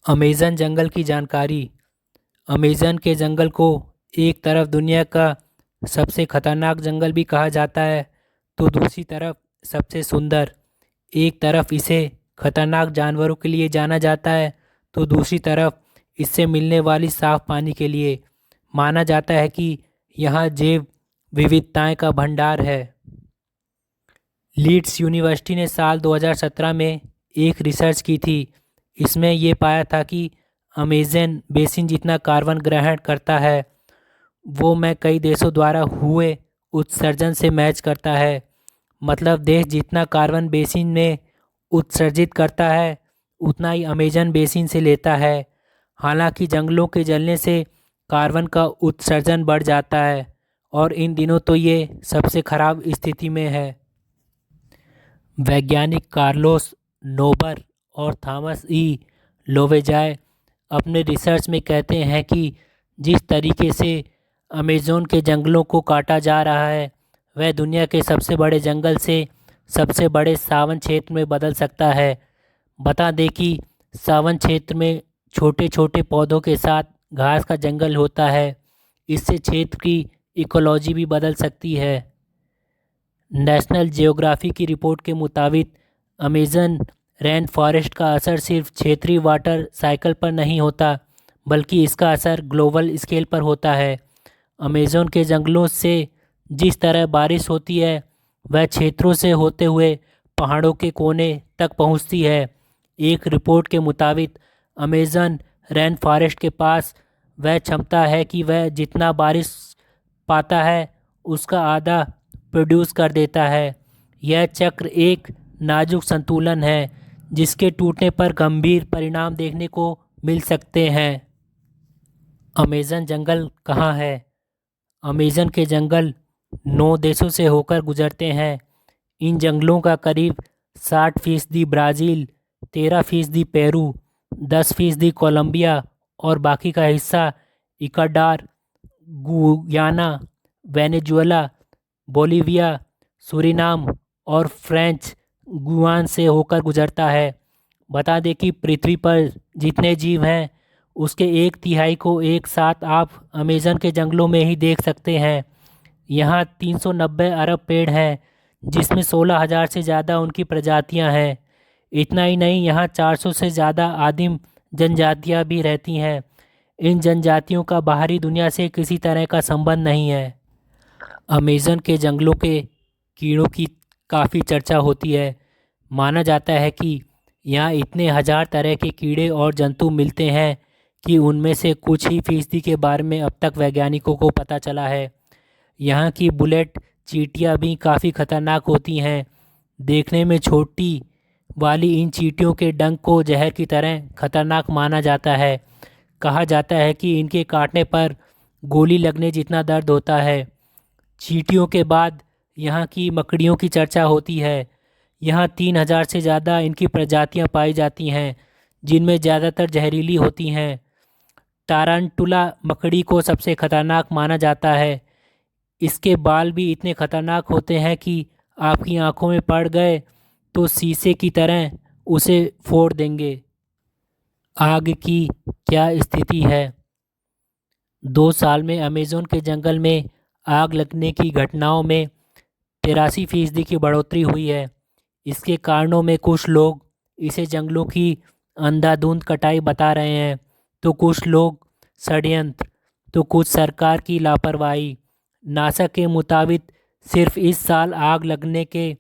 Amazon जंगल की जानकारी। Amazon के जंगल को एक तरफ दुनिया का सबसे खतरनाक जंगल भी कहा जाता है, तो दूसरी तरफ सबसे सुंदर। एक तरफ इसे खतरनाक जानवरों के लिए जाना जाता है, तो दूसरी तरफ इससे मिलने वाली साफ पानी के लिए। माना जाता है कि यहाँ जैव विविधताएं का भंडार है। लीड्स यूनिवर्सिटी ने साल 2017 में एक रिसर्च की थी। इसमें ये पाया था कि अमेज़न बेसिन जितना कार्बन ग्रहण करता है वो में कई देशों द्वारा हुए उत्सर्जन से मैच करता है। मतलब देश जितना कार्बन बेसिन में उत्सर्जित करता है उतना ही अमेज़न बेसिन से लेता है। हालांकि जंगलों के जलने से कार्बन का उत्सर्जन बढ़ जाता है और इन दिनों तो ये सबसे खराब स्थिति में है। वैज्ञानिक कार्लोस नोबर और थॉमस ई लोवेजाय अपने रिसर्च में कहते हैं कि जिस तरीके से अमेज़न के जंगलों को काटा जा रहा है वह दुनिया के सबसे बड़े जंगल से सबसे बड़े सावन क्षेत्र में बदल सकता है। बता दें कि सावन क्षेत्र में छोटे छोटे पौधों के साथ घास का जंगल होता है। इससे क्षेत्र की इकोलॉजी भी बदल सकती है। नेशनल जियोग्राफी की रिपोर्ट के मुताबिक अमेज़न रेन फॉरेस्ट का असर सिर्फ क्षेत्रीय वाटर साइकिल पर नहीं होता बल्कि इसका असर ग्लोबल स्केल पर होता है। अमेज़न के जंगलों से जिस तरह बारिश होती है वह क्षेत्रों से होते हुए पहाड़ों के कोने तक पहुंचती है। एक रिपोर्ट के मुताबिक अमेज़न रेन फॉरेस्ट के पास वह क्षमता है कि वह जितना बारिश पाता है उसका आधा प्रोड्यूस कर देता है। यह चक्र एक नाजुक संतुलन है जिसके टूटने पर गंभीर परिणाम देखने को मिल सकते हैं। अमेज़न जंगल कहाँ है? अमेज़न के जंगल 9 देशों से होकर गुजरते हैं। इन जंगलों का करीब 60% ब्राज़ील, 13% पेरू, 10% कोलंबिया और बाकी का हिस्सा Ecuador, Guyana, Venezuela, Bolivia, Suriname और फ्रेंच गुयाना से होकर गुजरता है। बता दें कि पृथ्वी पर जितने जीव हैं उसके 1/3 को एक साथ आप अमेज़न के जंगलों में ही देख सकते हैं। यहाँ 390 अरब पेड़ हैं जिसमें 16,000 से ज़्यादा उनकी प्रजातियाँ हैं। इतना ही नहीं, यहाँ 400 से ज़्यादा आदिम जनजातियाँ भी रहती हैं। इन जनजातियों का बाहरी दुनिया से किसी तरह का संबंध नहीं है। अमेज़न के जंगलों के कीड़ों की काफ़ी चर्चा होती है। माना जाता है कि यहाँ इतने हज़ार तरह के कीड़े और जंतु मिलते हैं कि उनमें से कुछ ही फीसदी के बारे में अब तक वैज्ञानिकों को पता चला है। यहाँ की बुलेट चींटियाँ भी काफ़ी खतरनाक होती हैं। देखने में छोटी वाली इन चींटियों के डंक को जहर की तरह खतरनाक माना जाता है। कहा जाता है कि इनके काटने पर गोली लगने जितना दर्द होता है। चींटियों के बाद यहाँ की मकड़ियों की चर्चा होती है। यहाँ 3,000 से ज़्यादा इनकी प्रजातियाँ पाई जाती हैं जिनमें ज़्यादातर जहरीली होती हैं। टारंटुला मकड़ी को सबसे खतरनाक माना जाता है। इसके बाल भी इतने खतरनाक होते हैं कि आपकी आंखों में पड़ गए तो शीशे की तरह उसे फोड़ देंगे। आग की क्या स्थिति है? 2 साल में अमेज़न के जंगल में आग लगने की घटनाओं में 83% की बढ़ोतरी हुई है। इसके कारणों में कुछ लोग इसे जंगलों की अंधाधुंध कटाई बता रहे हैं, तो कुछ लोग षड्यंत्र, तो कुछ सरकार की लापरवाही। नासा के मुताबिक सिर्फ इस साल आग लगने के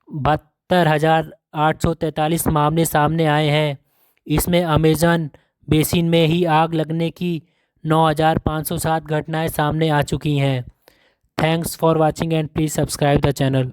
72,843 मामले सामने आए हैं। इसमें अमेज़न बेसिन में ही आग लगने की 9,507 घटनाएं सामने आ चुकी हैं। Thanks for watching and please subscribe the channel.